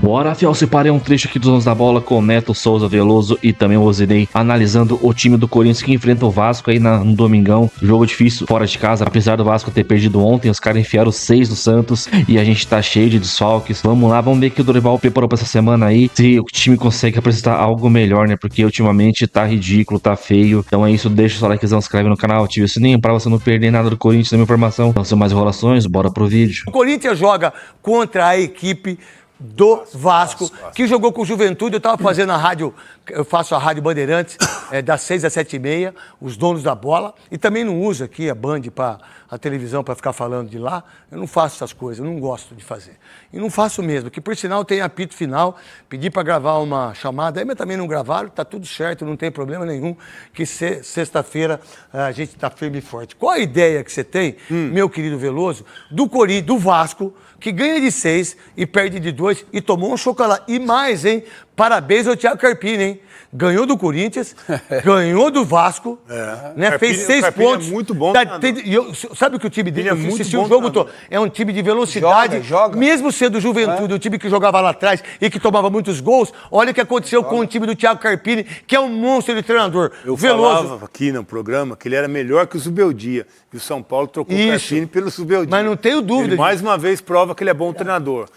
Bora, Fiel, separei um trecho aqui dos Donos da Bola com o Neto, Souza, Veloso e também o Rosinei analisando o time do Corinthians que enfrenta o Vasco aí no domingão. Jogo difícil fora de casa, apesar do Vasco ter perdido ontem, os caras enfiaram 6 do Santos e a gente tá cheio de desfalques. Vamos lá, vamos ver o que o Dorival preparou pra essa semana aí, se o time consegue apresentar algo melhor, né? Porque ultimamente tá ridículo, tá feio. Então é isso, deixa o seu likezão, se inscreve no canal, ativa o sininho pra você não perder nada do Corinthians, da minha informação. Então, sem mais enrolações, bora pro vídeo. O Corinthians joga contra a equipe do Vasco, que jogou com o Juventude. Eu estava fazendo a rádio, eu faço a Rádio Bandeirantes, das 6 às 7h30, os donos da bola, e também não uso aqui a Band, a televisão, para ficar falando de lá. Eu não faço essas coisas, eu não gosto de fazer. E não faço mesmo, que por sinal tem apito final, pedi para gravar uma chamada, aí mas também não gravaram, tá tudo certo, não tem problema nenhum, que sexta-feira a gente tá firme e forte. Qual a ideia que você tem, meu querido Veloso, do Corinthians, do Vasco, que ganha de 6 e perde de 2 e tomou um chocolate. E mais, hein? Parabéns ao Thiago Carpini, hein? Ganhou do Corinthians, ganhou do Vasco, né? Carpini, fez 6 pontos. É muito bom. Sabe que o time dele, é muito assistiu bom, o jogo todo, é um time de velocidade. Joga. Mesmo sendo Juventude, o time que jogava lá atrás e que tomava muitos gols, olha o que aconteceu com o time do Thiago Carpini, que é um monstro de treinador. Eu Veloso. falava aqui no programa que ele era melhor que o Zubeldia. E o São Paulo trocou o Carpini pelo Zubeldia. Mas não tenho dúvida. Ele, mais uma vez, prova que ele é bom treinador.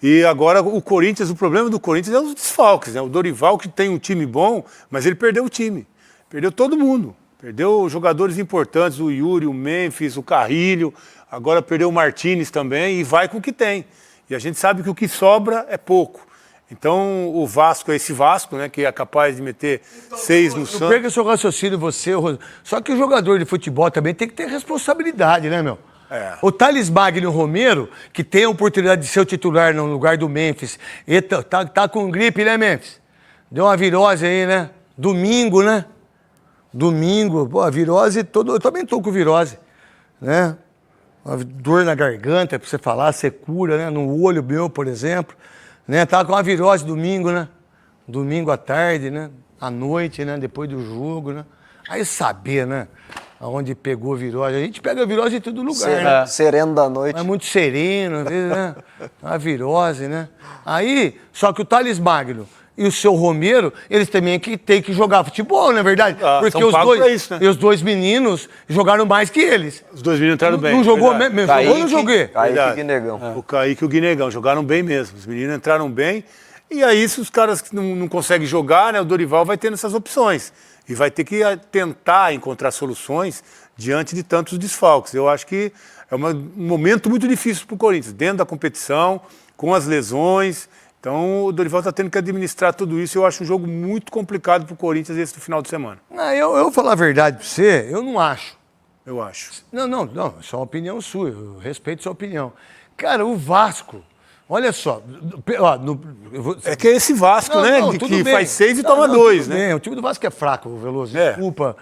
E agora o Corinthians, o problema do Corinthians é os desfalques, né? O Dorival, que tem um time bom, mas ele perdeu o time. Perdeu todo mundo. Perdeu jogadores importantes, o Yuri, o Memphis, o Carrilho. Agora perdeu o Martínez também e vai com o que tem. E a gente sabe que o que sobra é pouco. Então o Vasco é esse Vasco, né? Que é capaz de meter 6 no Santos. Não perca seu raciocínio, você. Só que o jogador de futebol também tem que ter responsabilidade, né, meu? O Thales Magno Romero, que tem a oportunidade de ser o titular no lugar do Memphis, tá com gripe, né, Memphis? Deu uma virose aí, né? Domingo, né? Domingo, pô, a virose, eu também tô com virose, né? Uma dor na garganta, pra você falar, secura, né? No olho meu, por exemplo, né? Tava com uma virose domingo, né? Domingo à tarde, né? À noite, né? Depois do jogo, né? Aí saber, né? Aonde pegou virose. A gente pega virose em todo lugar, né? Sereno da noite. É muito sereno, às vezes, né? A virose, né? Aí, só que o Thales Magno e o seu Romero, eles também têm que jogar futebol, não é verdade? Porque são pagos pra isso, né? E os dois meninos jogaram mais que eles. Os dois meninos entraram bem. Não jogou mesmo? Jogou ou não joguei? Kaique e o Guinegão. O Kaique e o Guinegão jogaram bem mesmo. Os meninos entraram bem. E aí, se os caras não conseguem jogar, né? O Dorival vai tendo essas opções. E vai ter que tentar encontrar soluções diante de tantos desfalques. Eu acho que é um momento muito difícil para o Corinthians, dentro da competição, com as lesões. Então, o Dorival está tendo que administrar tudo isso. Eu acho um jogo muito complicado para o Corinthians esse do final de semana. Eu vou falar a verdade para você, eu não acho. Eu acho. Não, isso é uma opinião sua, eu respeito sua opinião. Cara, o Vasco, olha só. É que é esse Vasco, né? Que bem. faz 6 e toma 2, né? Bem. O time do Vasco é fraco, Veloso. Desculpa.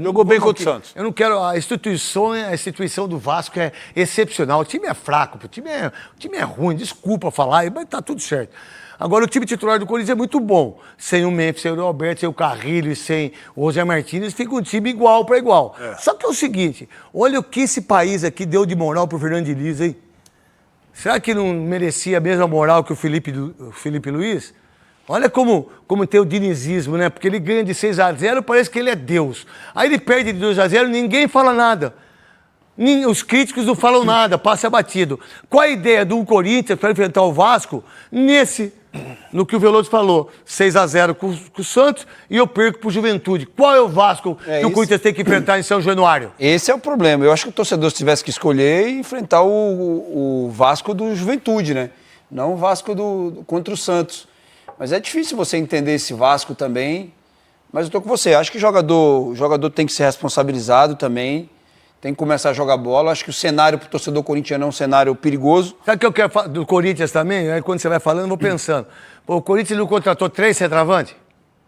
Jogou bem contra o Santos. Eu não quero. A instituição do Vasco é excepcional. O time é fraco, o time é ruim, desculpa falar, mas tá tudo certo. Agora, o time titular do Corinthians é muito bom. Sem o Memphis, sem o Alberto, sem o Carrilho e sem o José Martínez, fica um time igual para igual. Só que é o seguinte, olha o que esse país aqui deu de moral pro Fernando Diniz, hein? Será que não merecia a mesma moral que o Felipe Luiz? Olha como tem o dinizismo, né? Porque ele ganha de 6-0, parece que ele é Deus. Aí ele perde de 2-0, ninguém fala nada. Os críticos não falam nada, passa batido. Qual a ideia do Corinthians para enfrentar o Vasco no que o Veloso falou, 6-0 com o Santos e eu perco pro Juventude. Qual é o Vasco que o Corinthians tem que enfrentar em São Januário? Esse é o problema. Eu acho que o torcedor, se tivesse que escolher, enfrentar o Vasco do Juventude, né? Não o Vasco contra o Santos. Mas é difícil você entender esse Vasco também. Mas eu tô com você. Acho que o jogador tem que ser responsabilizado também. Tem que começar a jogar bola. Acho que o cenário pro torcedor corintiano é um cenário perigoso. Sabe o que eu quero falar do Corinthians também? Aí quando você vai falando, eu vou pensando. Pô, o Corinthians não contratou 3 centroavantes?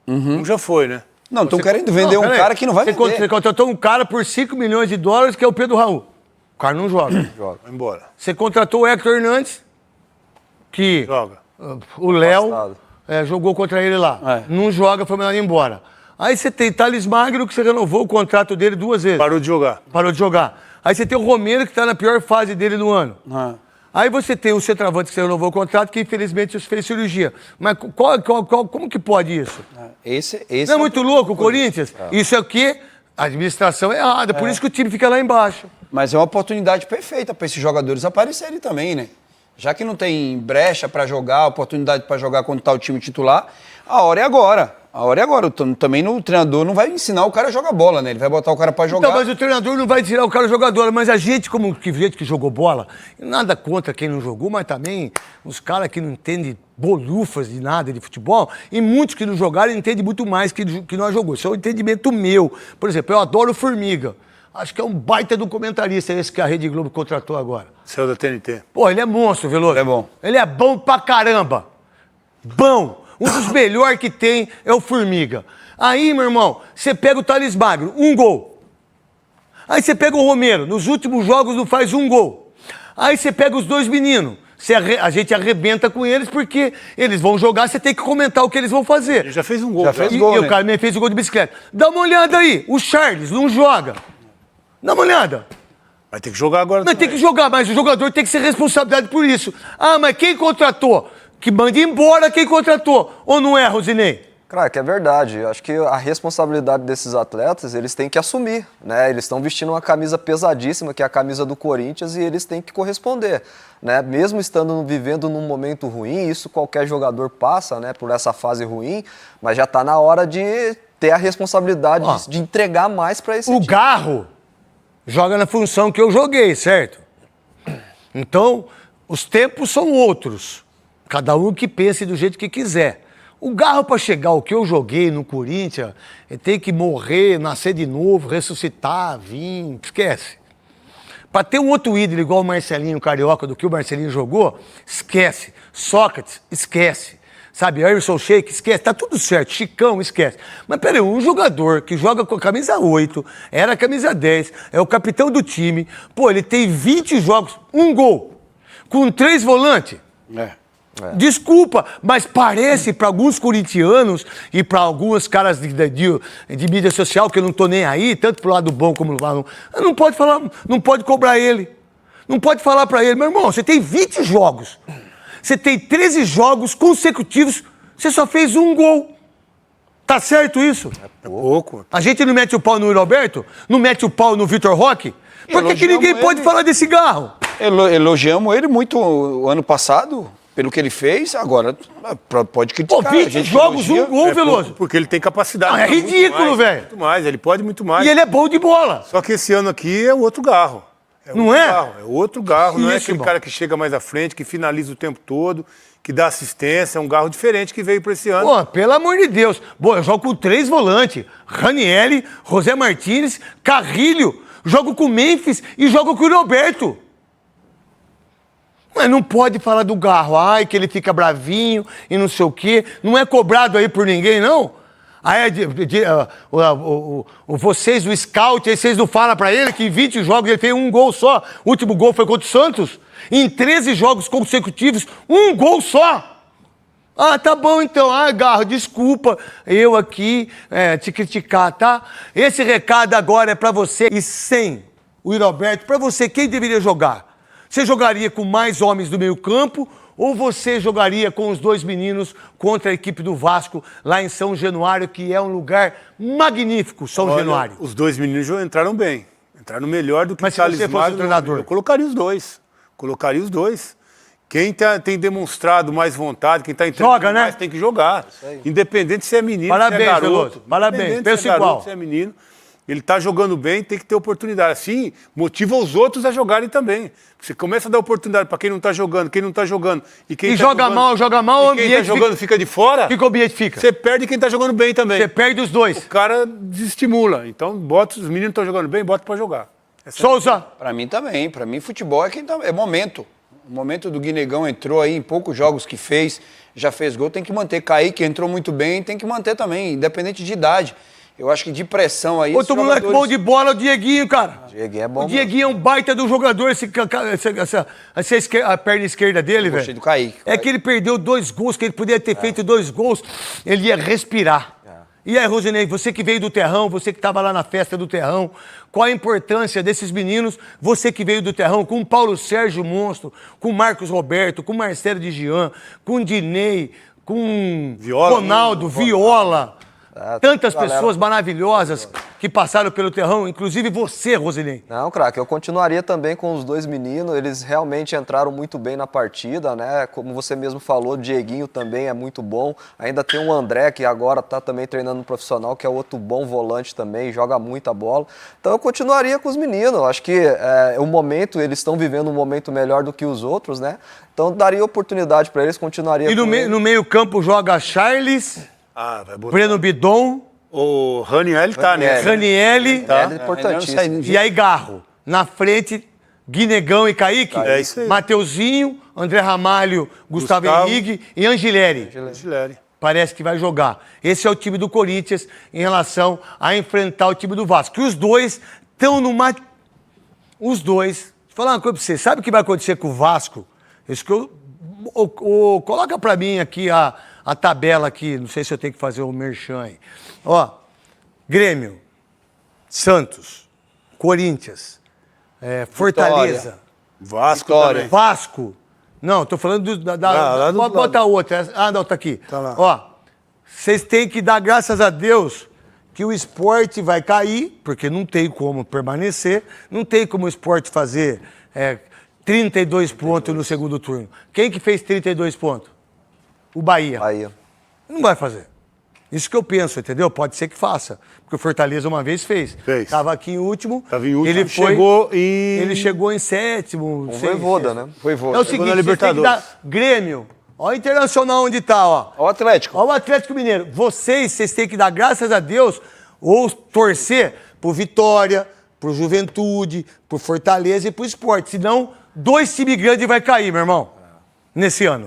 Um já foi, né? Não, estão querendo vender um cara que não vai vender. Você contratou um cara por $5 milhões, que é o Pedro Raul. O cara não joga. Vai embora. Você contratou o Hector Hernandes, que Joga. O Léo jogou contra ele lá. Não joga, foi mandado embora. Aí você tem Thales Magno, que você renovou o contrato dele 2 vezes. Parou de jogar. Parou de jogar. Aí você tem o Romero, que está na pior fase dele no ano. Aí você tem o centroavante que você renovou o contrato, que infelizmente fez cirurgia. Mas como que pode isso? Esse Não é muito louco o Corinthians? Isso é o quê? A administração é errada, por isso que o time fica lá embaixo. Mas é uma oportunidade perfeita para esses jogadores aparecerem também, né? Já que não tem brecha para jogar, oportunidade para jogar quando está o time titular, a hora é agora. A hora é agora. Também o treinador não vai ensinar o cara a jogar bola, né? Ele vai botar o cara para jogar. Então, mas o treinador não vai ensinar o cara a jogar bola. Mas a gente, gente que jogou bola, nada contra quem não jogou, mas também os caras que não entendem bolufas de nada de futebol, e muitos que não jogaram entendem muito mais que nós jogamos. Isso é um entendimento meu. Por exemplo, eu adoro o Formiga. Acho que é um baita do comentarista esse que a Rede Globo contratou agora. Saiu da TNT. Pô, ele é monstro, Veloso. Ele é bom. Ele é bom pra caramba. Bom. Um dos melhores que tem é o Formiga. Aí, meu irmão, você pega o Thales Magno, 1 gol. Aí você pega o Romero, nos últimos jogos não faz 1 gol. Aí você pega os 2 meninos. A gente arrebenta com eles porque eles vão jogar, você tem que comentar o que eles vão fazer. Ele já fez um gol. Já fez gol, E né? o cara me fez o gol de bicicleta. Dá uma olhada aí, o Charles não joga. Dá uma olhada. Vai ter que jogar agora. Mas tem que jogar, mas o jogador tem que ser responsabilidade por isso. Ah, mas quem contratou? Que manda embora quem contratou. Ou não é, Rosinei? Cara, que é verdade. Eu acho que a responsabilidade desses atletas, eles têm que assumir, né? Eles estão vestindo uma camisa pesadíssima, que é a camisa do Corinthians, e eles têm que corresponder, né? Mesmo vivendo num momento ruim, isso qualquer jogador passa, né? Por essa fase ruim, mas já está na hora de ter a responsabilidade de entregar mais para esse O time. Garro joga na função que eu joguei, certo? Então, os tempos são outros. Cada um que pense do jeito que quiser. O Garro, para chegar ao que eu joguei no Corinthians, ele tem que morrer, nascer de novo, ressuscitar, vir, esquece. Para ter um outro ídolo igual o Marcelinho Carioca, do que o Marcelinho jogou, esquece. Sócrates, esquece. Sabe, Emerson Sheik, esquece. Tá tudo certo. Chicão, esquece. Mas peraí, um jogador que joga com a camisa 8, era a camisa 10, é o capitão do time, pô, ele tem 20 jogos, 1 gol, com 3 volantes. Desculpa, mas parece para alguns corintianos e para alguns caras de mídia social, que eu não tô nem aí, tanto pro lado bom como pro lado não, não pode falar, não pode cobrar ele. Não pode falar para ele, meu irmão, você tem 20 jogos. Você tem 13 jogos consecutivos, você só fez 1 gol. Tá certo isso? É pouco. A gente não mete o pau no Yuri Alberto? Não mete o pau no Vitor Roque? Por que ninguém pode falar desse Garro? Elogiamos ele muito o ano passado, pelo que ele fez, agora pode criticar. Pô, 20 jogos, 1 gol, Veloso. Porque ele tem capacidade. É ridículo, velho. Muito mais, ele pode muito mais. E ele é bom de bola. Só que esse ano aqui é outro Garro. Não é? É outro Garro, não é Isso, aquele irmão. cara que chega mais à frente, que finaliza o tempo todo, que dá assistência, é um Garro diferente que veio para esse ano. Pô, pelo amor de Deus. Pô, eu jogo com 3 volantes. Ranieri, José Martínez, Carrilho. Jogo com Memphis e jogo com o Roberto. Mas não pode falar do Garro. Ai, que ele fica bravinho e não sei o quê. Não é cobrado aí por ninguém, não? Aí vocês, o scout, aí vocês não falam pra ele que em 20 jogos ele fez 1 gol só. O último gol foi contra o Santos. Em 13 jogos consecutivos, 1 gol só. Ah, tá bom então. Ah, Garro, desculpa eu aqui te criticar, tá? Esse recado agora é pra você. E sem o Yuri Alberto, pra você, quem deveria jogar? Você jogaria com mais homens do meio campo ou você jogaria com os 2 meninos contra a equipe do Vasco lá em São Januário, que é um lugar magnífico, São Januário? Os 2 meninos entraram bem. Entraram melhor do que Mas o se Thales você fosse Magno. o treinador? Eu colocaria os 2. Colocaria os 2. Quem tem demonstrado mais vontade, quem está entregando Joga, né? mais, tem que jogar. Independente se é menino, Parabéns, se é garoto. Veloso. Parabéns, Independente penso se é garoto, igual. se é menino. Ele está jogando bem, tem que ter oportunidade. Assim, motiva os outros a jogarem também. Você começa a dar oportunidade para quem não está jogando, quem não está jogando. E quem E tá joga jogando, mal, o e quem ambiente está jogando fica de fora, O que o ambiente fica? você perde quem está jogando bem também. Você perde os 2. O cara desestimula. Então, bota, os meninos estão jogando bem, bota para jogar. Souza. Pra mim também. Pra mim, futebol é momento. O momento do Guinegão entrou aí em poucos jogos que fez, já fez gol, tem que manter. Kaique entrou muito bem, tem que manter também, independente de idade. Eu acho que de pressão aí... Outro moleque bom de bola é o Dieguinho, cara. Dieguinho é bom. O Dieguinho é um baita do jogador, a perna esquerda dele, Gostei velho. do Kaique. É que ele perdeu 2 gols, que ele poderia ter feito 2 gols, ele ia respirar. E aí, Rosinei, você que veio do Terrão, você que estava lá na festa do Terrão, qual a importância desses meninos, você que veio do Terrão, com o Paulo Sérgio Monstro, com o Marcos Roberto, com o Marcelo de Jean, com o Dinei, com Viola, Ronaldo, Viola, tantas galera. pessoas maravilhosas que passaram pelo Terrão, inclusive você, Rosinei. Não, craque, eu continuaria também com os dois meninos, eles realmente entraram muito bem na partida, né? Como você mesmo falou, o Dieguinho também é muito bom, ainda tem o André, que agora tá também treinando no profissional, que é outro bom volante também, joga muita bola. Então eu continuaria com os meninos, acho que o momento, eles estão vivendo um momento melhor do que os outros, né? Então daria oportunidade para eles, continuaria E no meio campo joga Charles, Vai botar. Breno Bidon, O Raniel tá, né? Ranielli É importantíssimo. e aí Garro. Na frente, Guinegão e Kaique, É isso aí. Mateuzinho, André Ramalho, Gustavo Henrique e Angileri. Gileri. Parece que vai jogar. Esse é o time do Corinthians em relação a enfrentar o time do Vasco. E os dois estão numa... Os dois... Vou falar uma coisa pra você. Sabe o que vai acontecer com o Vasco? Isso que coloca pra mim aqui a tabela aqui. Não sei se eu tenho que fazer o merchan aí. Ó, Grêmio, Santos, Corinthians, Fortaleza, Vasco Vitória. também. Vasco. Não, tô falando lá do pode botar outra. Ah, não, tá aqui. Tá lá. Ó, vocês têm que dar graças a Deus que o Sport vai cair, porque não tem como permanecer, não tem como o Sport fazer 32 pontos no segundo turno. Quem que fez 32 pontos? O Bahia. Bahia. Não vai fazer. Isso que eu penso, entendeu? Pode ser que faça. Porque o Fortaleza uma vez fez. Fez. Tava aqui em último. Tava em último. Ele Chegou em- Ele chegou em sétimo. O Voivoda, sexto. né? É o seguinte, na vocês têm que Libertadores. dar Grêmio. Ó o Internacional onde tá, ó. Ó o Atlético. Ó o Atlético Mineiro. Vocês têm que dar graças a Deus ou torcer pro Vitória, pro Juventude, pro Fortaleza e pro Sport. Senão, 2 times grandes vai cair, meu irmão. Nesse ano.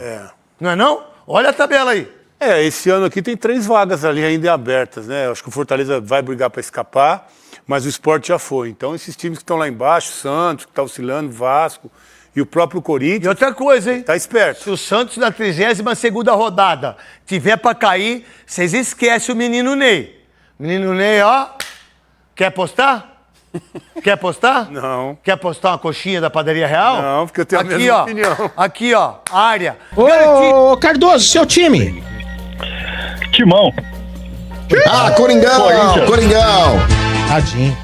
Não é não? Olha a tabela aí. Esse ano aqui tem 3 vagas ali ainda abertas, né? Eu acho que o Fortaleza vai brigar para escapar, mas o Sport já foi. Então, esses times que estão lá embaixo, Santos, que está oscilando, Vasco e o próprio E Corinthians, outra coisa, hein? tá esperto. Se o Santos na 32ª rodada tiver pra cair, vocês esquecem o menino Ney. Menino Ney, ó. Quer apostar? Quer apostar? Não. Quer apostar uma coxinha da Padaria Real? Não, porque eu tenho a aqui, mesma ó, opinião. Aqui, ó, área. Ô, Cardoso, seu time. Timão. Coringão, Coringão. Tadinho.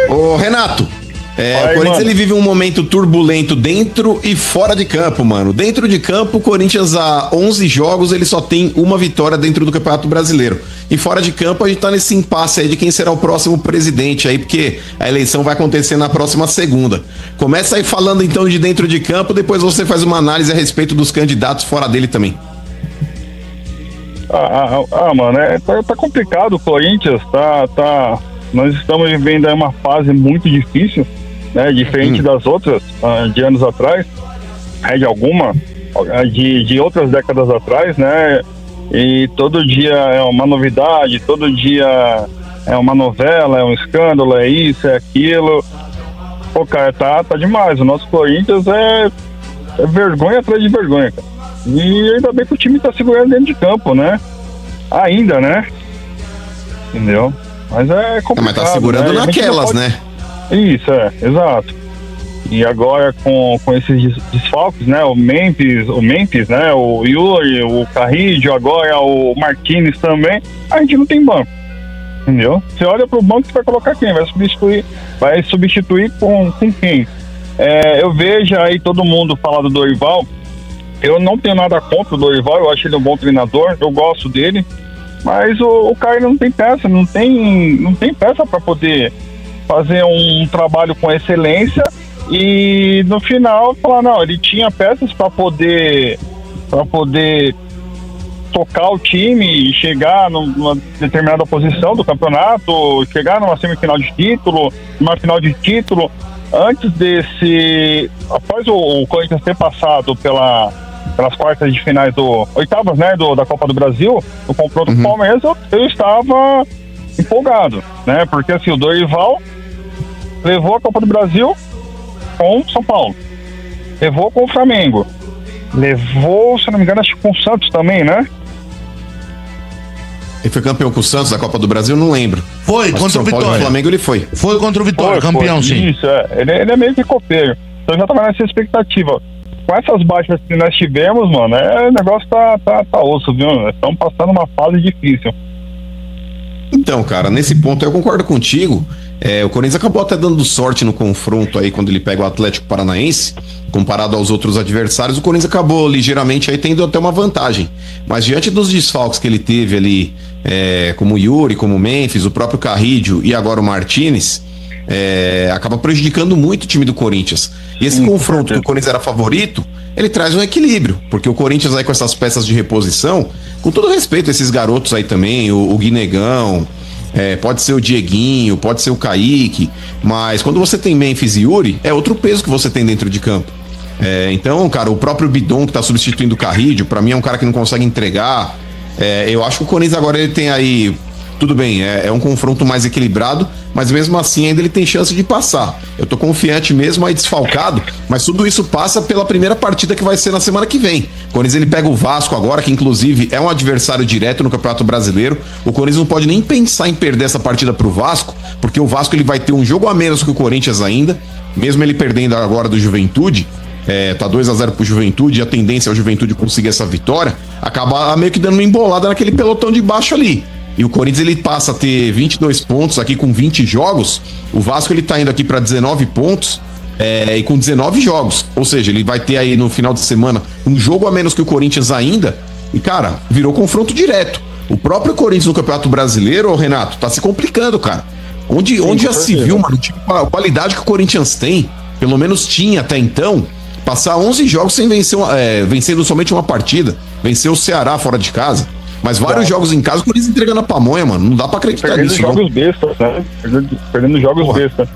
Ô, Renato, Fala aí, o Corinthians mano. ele vive um momento turbulento dentro e fora de campo, mano. Dentro de campo, o Corinthians há 11 jogos, ele só tem uma vitória dentro do Campeonato Brasileiro. E fora de campo, a gente tá nesse impasse aí de quem será o próximo presidente aí, porque a eleição vai acontecer na próxima segunda. Começa aí falando então de dentro de campo, depois você faz uma análise a respeito dos candidatos fora dele também. Mano, tá complicado o Corinthians, nós estamos vivendo aí uma fase muito difícil, né, diferente das outras, de anos atrás, de alguma, de outras décadas atrás, né, e todo dia é uma novidade, todo dia é uma novela, é um escândalo, é isso, é aquilo. Pô, cara, tá demais, o nosso Corinthians é vergonha atrás de vergonha, cara. E ainda bem que o time tá segurando dentro de campo, né? Ainda, né? Entendeu? Mas é complicado. Mas tá segurando né? naquelas, né? Isso, exato. E agora com esses desfalques, né? O Memphis, né? O Yuri, o Carrillo, agora o Marquinhos também. A gente não tem banco. Entendeu? Você olha pro banco e vai colocar quem? Vai substituir com quem? Eu vejo aí todo mundo falar do Dorival. Eu não tenho nada contra o Dorival, eu acho ele um bom treinador, eu gosto dele, mas o cara não tem peça, não tem peça para poder fazer um trabalho com excelência e no final falar, não, ele tinha peças para poder tocar o time e chegar numa determinada posição do campeonato, chegar numa semifinal de título, numa final de título, após o Corinthians ter passado pelas quartas de finais oitavas, né, da Copa do Brasil, no confronto com o Palmeiras, eu estava empolgado, né, porque assim, o Dorival levou a Copa do Brasil com o São Paulo, levou com o Flamengo, levou, se não me engano, acho que com o Santos também, né? Ele foi campeão com o Santos da Copa do Brasil? Não lembro. Foi, Mas contra o São Paulo e Vitória. Flamengo ele foi. Foi contra o Vitória, campeão, sim. Isso, ele é meio que copeiro. Então eu já tava nessa expectativa. Com essas baixas que nós tivemos, mano, o negócio tá osso, viu? Nós estamos passando uma fase difícil. Então, cara, nesse ponto eu concordo contigo. O Corinthians acabou até dando sorte no confronto aí quando ele pega o Atlético Paranaense, comparado aos outros adversários. O Corinthians acabou ligeiramente aí tendo até uma vantagem. Mas diante dos desfalques que ele teve ali, como o Yuri, como o Memphis, o próprio Carrídio e agora o Martinez, acaba prejudicando muito o time do Corinthians. E esse confronto que o Corinthians era favorito, ele traz um equilíbrio, porque o Corinthians aí com essas peças de reposição, com todo respeito a esses garotos aí também, o Guinegão, pode ser o Dieguinho, pode ser o Kaique, mas quando você tem Memphis e Yuri, é outro peso que você tem dentro de campo. Então, cara, o próprio Bidon que tá substituindo o Carrídio, pra mim é um cara que não consegue entregar. Eu acho que o Corinthians agora ele tem aí, tudo bem, é um confronto mais equilibrado, mas mesmo assim ainda ele tem chance de passar. Eu tô confiante mesmo aí desfalcado, mas tudo isso passa pela primeira partida que vai ser na semana que vem. O Corinthians ele pega o Vasco agora, que inclusive é um adversário direto no Campeonato Brasileiro. O Corinthians não pode nem pensar em perder essa partida pro Vasco, porque o Vasco ele vai ter um jogo a menos que o Corinthians ainda, mesmo ele perdendo agora do Juventude. Tá 2-0 pro Juventude, e a tendência é o Juventude conseguir essa vitória, acaba meio que dando uma embolada naquele pelotão de baixo ali. E o Corinthians ele passa a ter 22 pontos aqui com 20 jogos. O Vasco ele tá indo aqui para 19 pontos e com 19 jogos. Ou seja, ele vai ter aí no final de semana um jogo a menos que o Corinthians ainda. E cara, virou confronto direto. O próprio Corinthians no Campeonato Brasileiro, Renato, tá se complicando, cara. Onde já se viu, mano, a qualidade que o Corinthians tem, pelo menos tinha até então, passar 11 jogos sem vencer, vencendo somente uma partida. Venceu o Ceará fora de casa. Mas vários jogos em casa, o Corinthians entregando a pamonha, mano. Não dá pra acreditar nisso, não. Jogos bestas, né? Perdendo jogos bestas.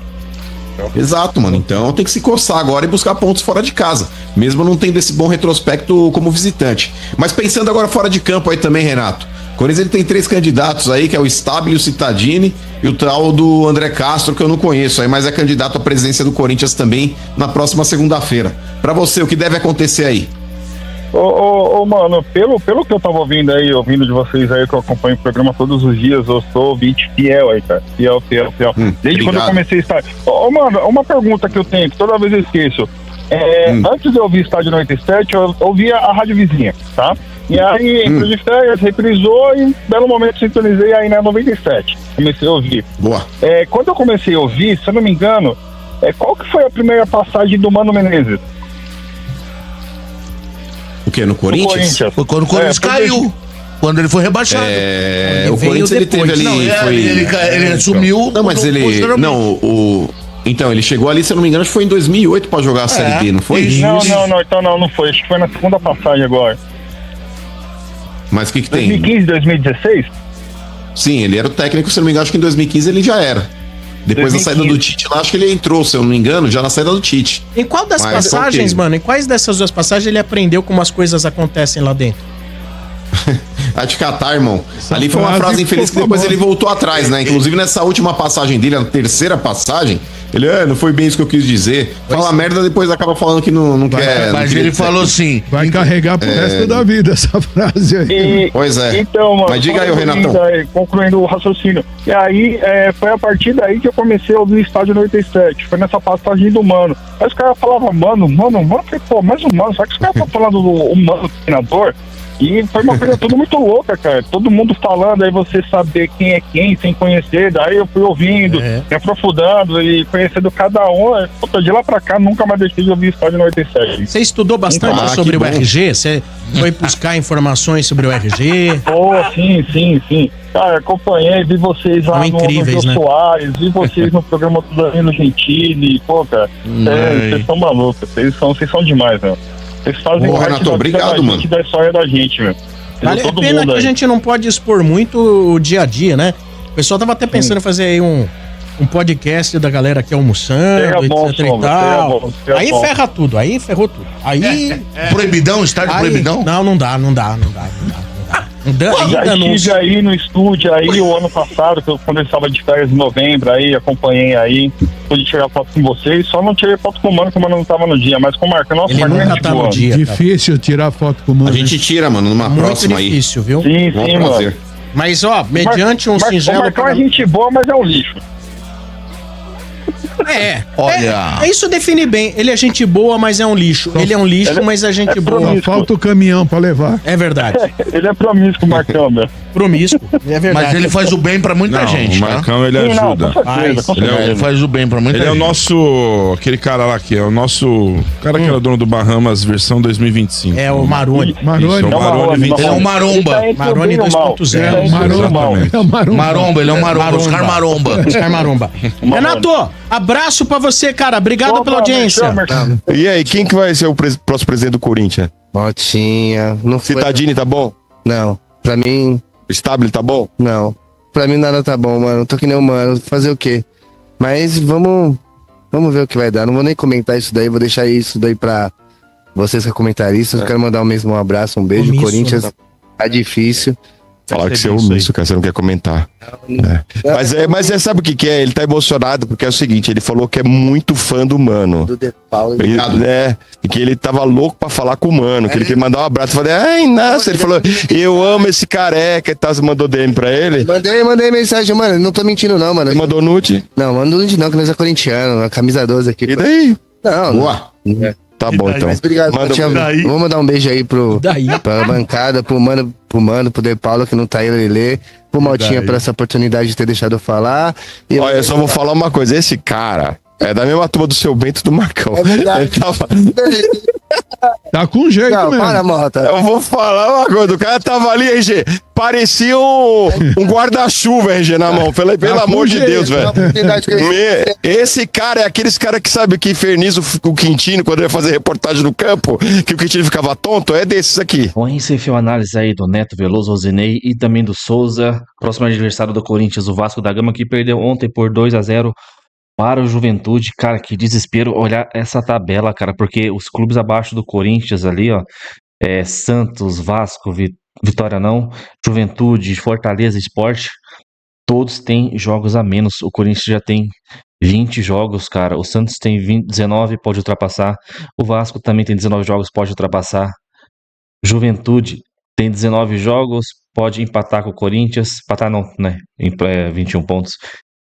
Exato, mano. Então tem que se coçar agora e buscar pontos fora de casa. Mesmo não tendo esse bom retrospecto como visitante. Mas pensando agora fora de campo aí também, Renato. O Corinthians ele tem 3 candidatos aí, que é o Stabile, o Cittadini e o tal do André Castro, que eu não conheço aí, mas é candidato à presidência do Corinthians também na próxima segunda-feira. Pra você, o que deve acontecer aí? Mano, pelo que eu tava ouvindo de vocês aí, que eu acompanho o programa todos os dias, eu sou ouvinte fiel aí, cara. Fiel. Desde quando eu comecei a estar. Mano, uma pergunta que eu tenho, que toda vez eu esqueço. Antes de eu ouvir Estádio 97, eu ouvia a rádio vizinha, tá? E aí, entrou de férias, reprisou e, em belo momento, sintonizei aí na 97. Comecei a ouvir. Boa. Quando eu comecei a ouvir, se eu não me engano, qual que foi a primeira passagem do Mano Menezes? O quê? No Corinthians? Foi quando o Corinthians caiu. Quando ele foi rebaixado. O Corinthians ele teve ali. Não, ele assumiu. Não, mas ele. Não, então, ele chegou ali, se eu não me engano, acho que foi em 2008 pra jogar a Série B, não foi? Não foi. Acho que foi na segunda passagem agora. Mas o que tem? 2015, 2016? Sim, ele era o técnico, se eu não me engano, acho que em 2015 ele já era. Depois 2015. Da saída do Tite lá, acho que ele entrou, se eu não me engano, já na saída do Tite. Em qual das passagens, mano, em quais dessas 2 passagens ele aprendeu como as coisas acontecem lá dentro? A de Catar, irmão. Ali foi uma frase infeliz que depois ele voltou atrás, né? Inclusive nessa última passagem dele, a terceira passagem, ele, não foi bem isso que eu quis dizer. Fala merda, depois acaba falando que não quer. Mas ele falou assim: vai carregar pro resto da vida essa frase aí. Pois é. Então, mano, mas diga aí, Renatão. Concluindo o raciocínio. E aí, foi a partir daí que eu comecei a ouvir o Estádio 97. Foi nessa passagem do Mano. Aí os caras falavam, mano. Eu falei, pô, mas o Mano, só que os caras estão falando do Mano, treinador. E foi uma coisa tudo muito louca, cara. Todo mundo falando, aí você saber quem é quem, sem conhecer. Daí eu fui ouvindo, me aprofundando e conhecendo cada um. Puta, de lá pra cá, nunca mais deixei de ouvir o Estádio 97. Você estudou bastante sobre o RG? Você foi buscar informações sobre o RG? Pô, sim. Cara, acompanhei, vi vocês lá no Jô Soares, vi vocês no programa do Danilo Gentili. Pô, cara, vocês são malucos. Vocês são demais, né? Vocês fazem parte Renato, obrigado, mano. Da história da gente, meu. Vale a pena que a gente não pode expor muito o dia a dia, né? O pessoal tava até pensando em fazer aí um podcast da galera aqui almoçando, etc e tal. Aí ferra tudo, aí ferrou tudo. Aí... Proibidão, estádio proibidão? Não dá. Já estive aí no estúdio aí o ano passado, quando eu estava de férias em novembro, aí acompanhei aí, pude tirar foto com vocês, só não tirei foto com o Mano, que o Mano não estava no dia, mas com o Marco, nossa, ele nunca tá no dia. Difícil tirar foto com o Mano. A gente tira, mano, numa próxima aí. Difícil, viu? Sim, mano. Mas, ó, mediante um singelo... O Marcão é gente boa, mas é um lixo. Olha. Isso define bem. Ele é gente boa, mas é um lixo. Ele é um lixo, mas é gente boa. Só falta o caminhão pra levar. É verdade. Ele é promíscuo, o Marcão, meu. Promíscuo, é verdade. Mas ele faz o bem pra muita gente, o tá? Marcão, ele Sim, não, ajuda. com certeza, com certeza. Ele faz o bem pra muita Ele é gente. o nosso... Aquele cara lá que é o nosso... cara que era dono do Bahamas versão 2025. É o Maroni. Maroni. Isso, é o Maroni 25. Ele é um maromba. Maroni 2.0. É o Maromba. Maromba, ele é um maromba. Oscar Maromba. Oscar Maromba. Renato, abraço pra você, cara. Obrigado pela audiência. E aí, quem que vai ser o próximo presidente do Corinthians? Motinha. Não foi... Cittadini tá bom? Não. Pra mim... Stable tá bom? Não. Pra mim nada tá bom, mano. Tô que nem humano. Fazer o quê? Mas vamos ver o que vai dar. Não vou nem comentar isso daí. Vou deixar isso daí pra vocês que comentaristas. Eu quero mandar um abraço, um beijo. Omisso. Corinthians tá difícil. Falar que você é omisso, cara, você não quer comentar. Mas sabe o que é? Ele tá emocionado porque é o seguinte, ele falou que é muito fã do Mano. Do De Paulo. E que ele tava louco pra falar com o Mano, que ele queria mandar um abraço. Eu falei, ai, nossa, ele falou, eu amo esse careca e tal, você mandou DM pra ele? Mandei mensagem, mano. Não tô mentindo não, mano. Ele mandou nude? Não, mandou nude não, que nós é corintiano. A camisa 12 aqui. E daí? Não. Boa. Tá bom, então. Mas obrigado, vou mandar um beijo aí pra bancada, pro Mano, pro De Paulo, que não tá aí, Lelê, pro Maltinha por essa oportunidade de ter deixado eu falar. E olha, eu só vou falar uma coisa, esse cara é da mesma turma do Seu Bento e do Marcão. É verdade. Ele tava... Tá com jeito Não, mesmo. para, Mota. Eu vou falar uma coisa, o cara tava ali, RG, parecia um guarda-chuva, RG, na mão. Pelo amor de Deus, velho. Esse cara é aqueles cara que sabe que inferniza o Quintino quando ele ia fazer reportagem no campo, que o Quintino ficava tonto, é desses aqui. Bom, esse foi a análise aí do Neto Veloso, Rosinei e também do Souza. Próximo adversário do Corinthians, o Vasco da Gama, que perdeu ontem por 2-0 para o Juventude. Cara, que desespero olhar essa tabela, cara, porque os clubes abaixo do Corinthians ali, ó, Santos, Vasco, Vitória não, Juventude, Fortaleza, Sport, todos têm jogos a menos. O Corinthians já tem 20 jogos, cara. O Santos tem 19, pode ultrapassar. O Vasco também tem 19 jogos, pode ultrapassar. Juventude tem 19 jogos, pode empatar com o Corinthians. Empatar não, né? 21 pontos.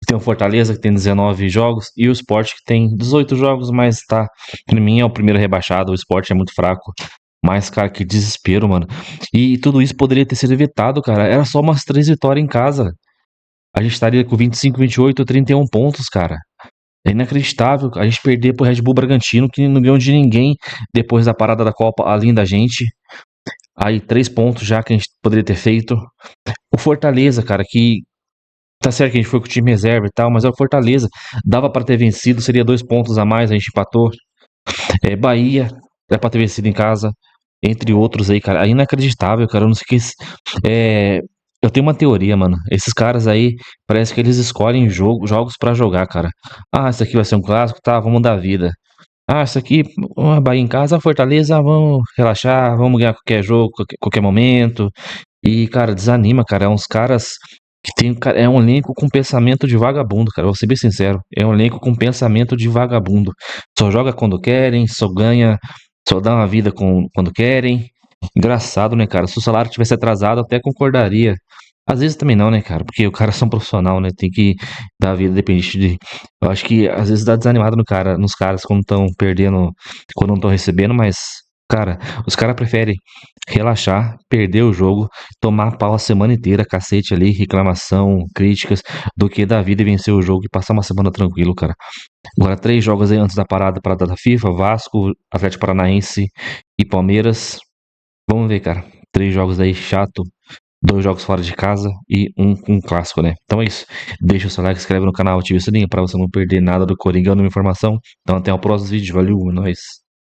Tem o Fortaleza, que tem 19 jogos, e o Sport, que tem 18 jogos, mas tá, pra mim, é o primeiro rebaixado. O Sport é muito fraco. Mas, cara, que desespero, mano. E tudo isso poderia ter sido evitado, cara. Era só umas 3 vitórias em casa. A gente estaria com 25, 28, 31 pontos, cara. É inacreditável a gente perder pro Red Bull Bragantino, que não ganhou de ninguém depois da parada da Copa, além da gente. Aí, 3 pontos já que a gente poderia ter feito. O Fortaleza, cara, que tá certo que a gente foi com o time reserva e tal, mas é o Fortaleza. Dava pra ter vencido, seria 2 pontos a mais, a gente empatou. Bahia, é pra ter vencido em casa, entre outros aí, cara. É inacreditável, cara. Eu não sei o que. Eu tenho uma teoria, mano. Esses caras aí, parece que eles escolhem jogos pra jogar, cara. Ah, isso aqui vai ser um clássico, tá, vamos dar vida. Ah, isso aqui, Bahia em casa, Fortaleza, vamos relaxar, vamos ganhar qualquer jogo, qualquer momento. E, cara, desanima, cara. É uns caras que tem, é um elenco com pensamento de vagabundo, cara. Vou ser bem sincero. É um elenco com pensamento de vagabundo. Só joga quando querem, só ganha, só dá uma vida quando querem. Engraçado, né, cara? Se o salário tivesse atrasado, eu até concordaria. Às vezes também não, né, cara? Porque o cara é um profissional, né? Tem que dar vida dependente de... Eu acho que às vezes dá desanimado nos caras quando estão perdendo, quando não estão recebendo, mas, cara, os caras preferem relaxar, perder o jogo, tomar pau a semana inteira, cacete ali, reclamação, críticas, do que dar vida e vencer o jogo e passar uma semana tranquilo, cara. Agora, 3 jogos aí antes da parada da FIFA, Vasco, Atlético Paranaense e Palmeiras. Vamos ver, cara. 3 jogos aí chato, 2 jogos fora de casa e um clássico, né? Então é isso. Deixa o seu like, inscreve no canal, ativa o sininho pra você não perder nada do Coringão, nenhuma informação. Então até o próximo vídeo. Valeu, é nóis.